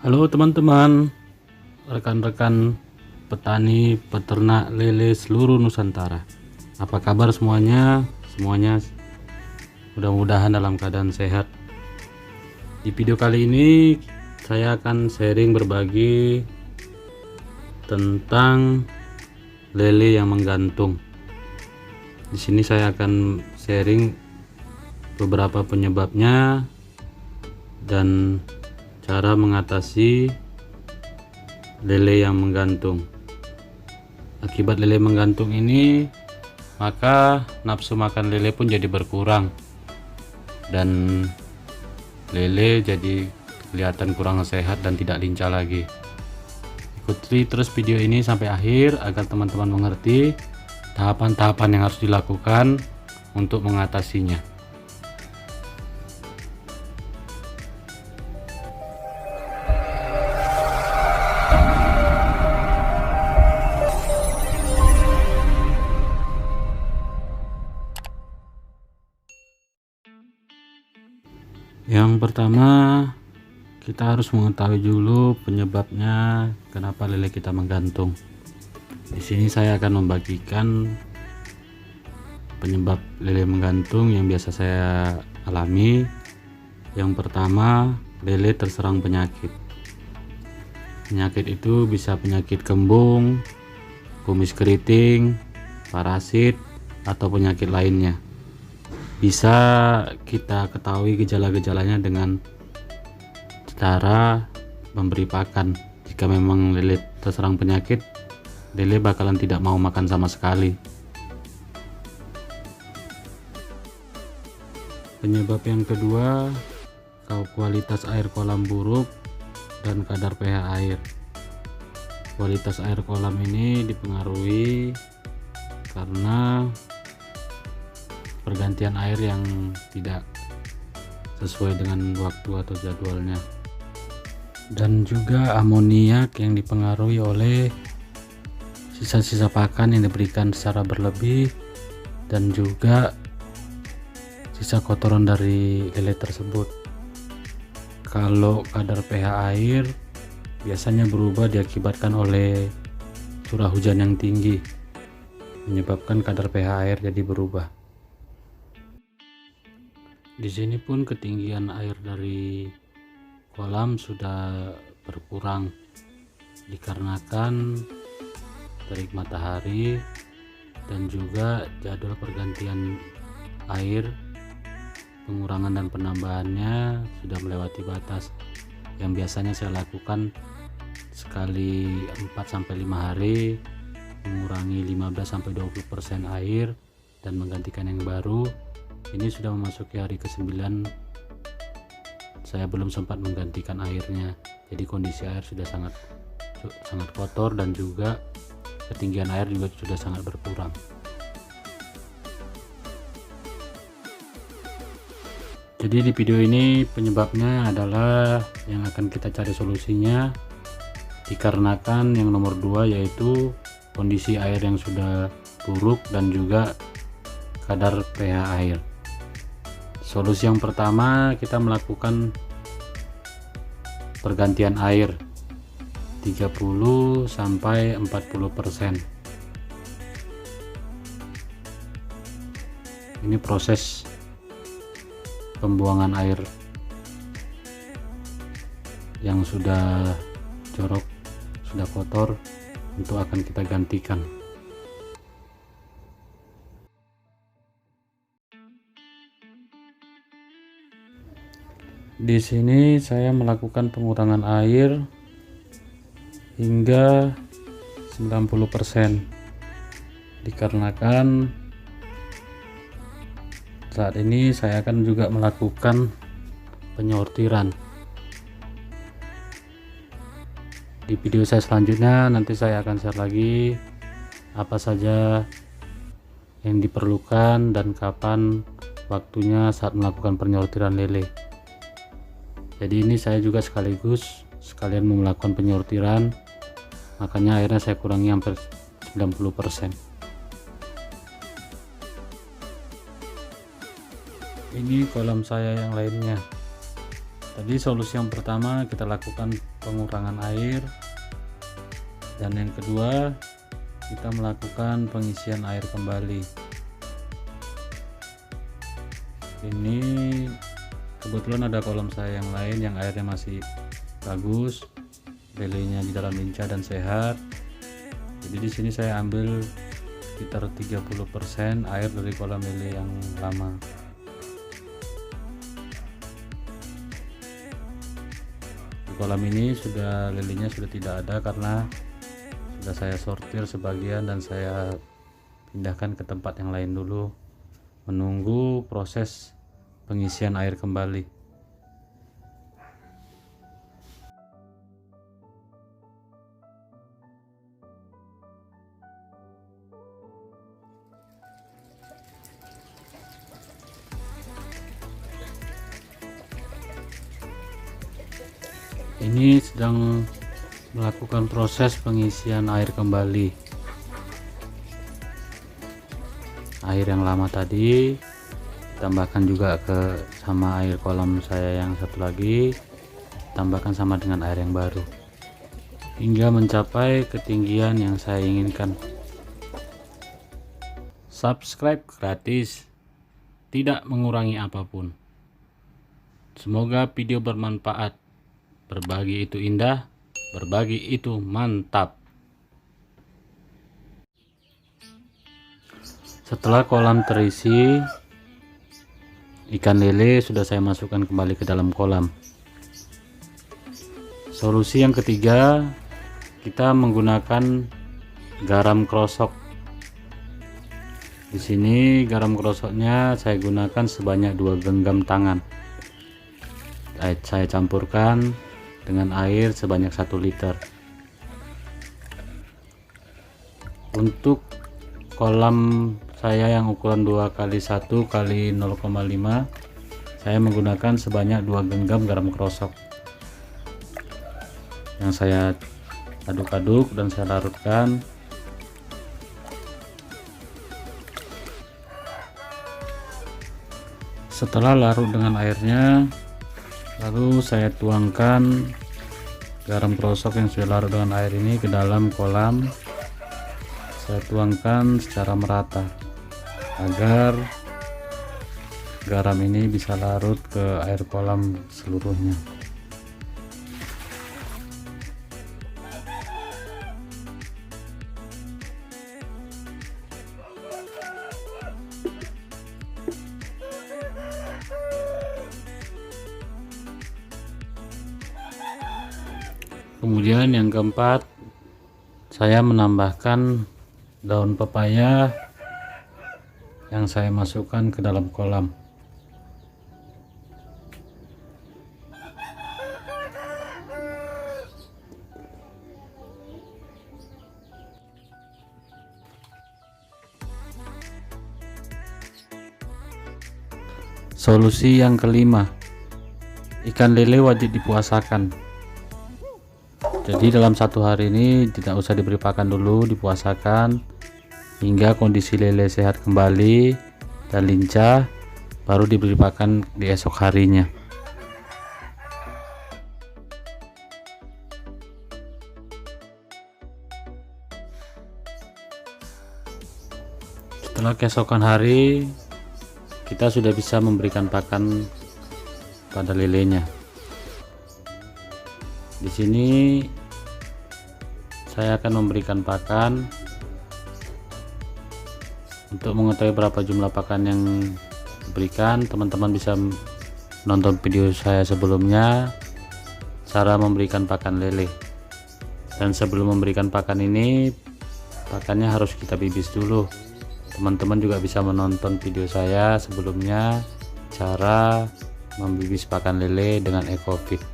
Halo teman-teman, rekan-rekan petani peternak lele seluruh Nusantara. Apa kabar semuanya? Semuanya mudah-mudahan dalam keadaan sehat. Di video kali ini saya akan sharing berbagi tentang lele yang menggantung. Di sini saya akan sharing beberapa penyebabnya dan cara mengatasi lele yang menggantung. Akibat lele menggantung ini, maka nafsu makan lele pun jadi berkurang dan lele jadi kelihatan kurang sehat dan tidak lincah lagi. Ikuti terus video ini sampai akhir agar teman-teman mengerti tahapan-tahapan yang harus dilakukan untuk mengatasinya. Yang pertama, kita harus mengetahui dulu penyebabnya kenapa lele kita menggantung. Di sini saya akan membagikan penyebab lele menggantung yang biasa saya alami. Yang pertama, lele terserang penyakit. Penyakit itu bisa penyakit kembung, kumis keriting, parasit, atau penyakit lainnya. Bisa kita ketahui gejala-gejalanya dengan cara memberi pakan. Jika memang lele terserang penyakit, lele bakalan tidak mau makan sama sekali. Penyebab yang kedua, kualitas air kolam buruk dan kadar pH air. Kualitas air kolam ini dipengaruhi karena pergantian air yang tidak sesuai dengan waktu atau jadwalnya, dan juga amoniak yang dipengaruhi oleh sisa-sisa pakan yang diberikan secara berlebih dan juga sisa kotoran dari lele tersebut. Kalau kadar pH air biasanya berubah diakibatkan oleh curah hujan yang tinggi, menyebabkan kadar pH air jadi berubah. Di sini pun ketinggian air dari kolam sudah berkurang dikarenakan terik matahari dan juga jadwal pergantian air, pengurangan dan penambahannya sudah melewati batas yang biasanya saya lakukan sekali 4-5 hari, mengurangi 15-20% air dan menggantikan yang baru. Ini sudah memasuki hari ke-9, saya belum sempat menggantikan airnya, jadi kondisi air sudah sangat kotor dan juga ketinggian air juga sudah sangat berkurang. Jadi di video ini penyebabnya adalah yang akan kita cari solusinya, dikarenakan yang nomor 2 yaitu kondisi air yang sudah buruk dan juga kadar pH air. Solusi yang pertama, kita melakukan pergantian air 30-40%. Ini proses pembuangan air yang sudah jorok, sudah kotor, untuk akan kita gantikan. Di sini saya melakukan pengurangan air hingga 90%, dikarenakan saat ini saya akan juga melakukan penyortiran. Di video saya selanjutnya nanti saya akan share lagi apa saja yang diperlukan dan kapan waktunya saat melakukan penyortiran lele. Jadi ini saya juga sekalian mau melakukan penyortiran, makanya airnya saya kurangi hampir 90%. Ini kolam saya yang lainnya. Tadi solusi yang pertama kita lakukan pengurangan air, dan yang kedua kita melakukan pengisian air kembali. Ini kebetulan ada kolam saya yang lain yang airnya masih bagus, lelenya di dalam lincah dan sehat. Jadi di sini saya ambil sekitar 30% air dari kolam lele yang lama. Di kolam ini lelenya sudah tidak ada karena sudah saya sortir sebagian dan saya pindahkan ke tempat yang lain dulu, menunggu proses pengisian air kembali. Ini sedang melakukan proses pengisian air kembali. Air yang lama tadi tambahkan juga sama air kolam saya yang satu lagi, tambahkan sama dengan air yang baru hingga mencapai ketinggian yang saya inginkan. Subscribe gratis, tidak mengurangi apapun. Semoga video bermanfaat. Berbagi itu indah, berbagi itu mantap. Setelah kolam terisi, ikan lele sudah saya masukkan kembali ke dalam kolam. Solusi yang ketiga, kita menggunakan garam krosok. Di sini garam krosoknya saya gunakan sebanyak 2 genggam tangan. Saya campurkan dengan air sebanyak 1 liter. Untuk kolam saya yang ukuran 2x1 x 0,5, saya menggunakan sebanyak 2 genggam garam krosok yang saya aduk-aduk dan saya larutkan. Setelah larut dengan airnya, lalu saya tuangkan garam krosok yang sudah larut dengan air ini ke dalam kolam. Saya tuangkan secara merata agar garam ini bisa larut ke air kolam seluruhnya. Kemudian yang keempat, saya menambahkan daun pepaya yang saya masukkan ke dalam kolam. Solusi yang kelima, ikan lele wajib dipuasakan. Jadi dalam 1 hari ini tidak usah diberi pakan dulu, dipuasakan hingga kondisi lele sehat kembali dan lincah, baru diberi pakan di esok harinya. Setelah keesokan hari, kita sudah bisa memberikan pakan pada lelenya. Di sini saya akan memberikan pakan. Untuk mengetahui berapa jumlah pakan yang diberikan, teman-teman bisa nonton video saya sebelumnya, cara memberikan pakan lele. Dan sebelum memberikan pakan ini, pakannya harus kita bibis dulu. Teman-teman juga bisa menonton video saya sebelumnya, cara membibis pakan lele dengan EcoFit.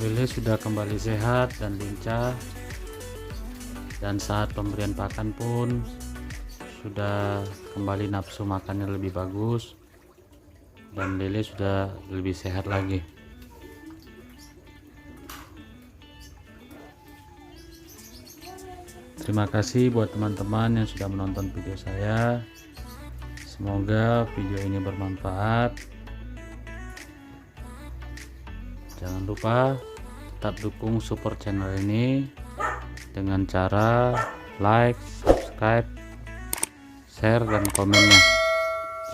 Lele sudah kembali sehat dan lincah, dan saat pemberian pakan pun sudah kembali nafsu makannya lebih bagus. dan lele sudah lebih sehat lagi. Terima kasih buat teman-teman yang sudah menonton video saya. Semoga video ini bermanfaat. Jangan lupa tetap dukung support channel ini dengan cara like, subscribe, share, dan komennya.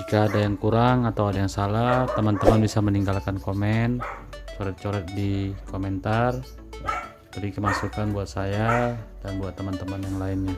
Jika ada yang kurang atau ada yang salah, teman-teman bisa meninggalkan komen, coret-coret di komentar, beri masukan buat saya dan buat teman-teman yang lainnya.